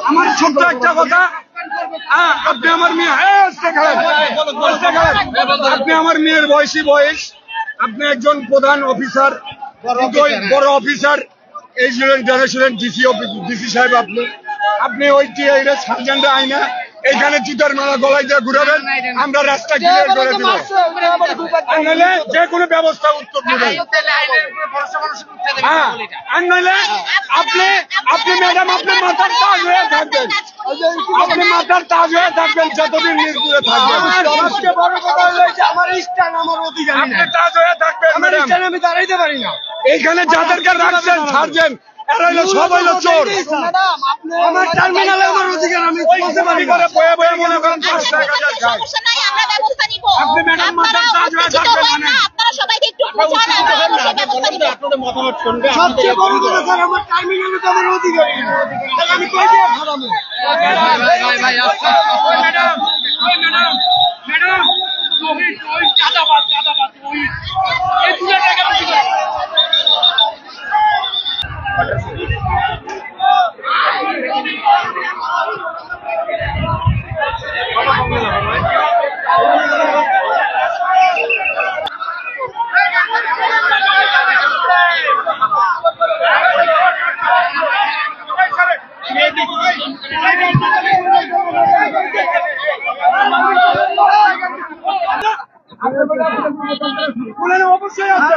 আমার ছোট্ট একটা কথা, আপনি আমার মেয়ে, আপনি আমার মেয়ের বয়স, আপনি একজন প্রধান অফিসার, বড় অফিসার, এই ডিসি সাহেব, আপনি ওই সার্জেন্ট আইনা এখানে জুতার মালা গলায় দিয়ে ঘুরাবেন, আমরা রাস্তা ক্লিয়ার করে দেব, নইলে যে কোনো ব্যবস্থা উত্তর দেবেন। আর নইলে আপনি ম্যাডাম আপনার মাথার তাজ হয়ে থাকবেন, যতদিন নির্দূরে থাকবেন। সবচেয়ে বড় কথা হলো আমার স্টান, আমার অধিকার, আপনি তাজ হয়ে থাকবেন ম্যাডাম, আমি দাঁড়াইতে পারি না। এইখানে যাদেরকে রাখছেন সার্জেন্ট, এরা হলো সব হলো চোর। আমার টার্মিনালে আমার অধিকার, আমি বলতে পারি করে বয়ে বয়ে মনে করেন 5,000 খাই। আপনি ম্যাডাম মাথার তাজ হয়ে থাকবেন, মানে সবচেয়ে বড় কথা স্যার, আমার টার্মিনালে তো আমার অধিকার, আমি কই দিয়ে খাওয়াবো? ম্যাডাম অবশ্যই আছে।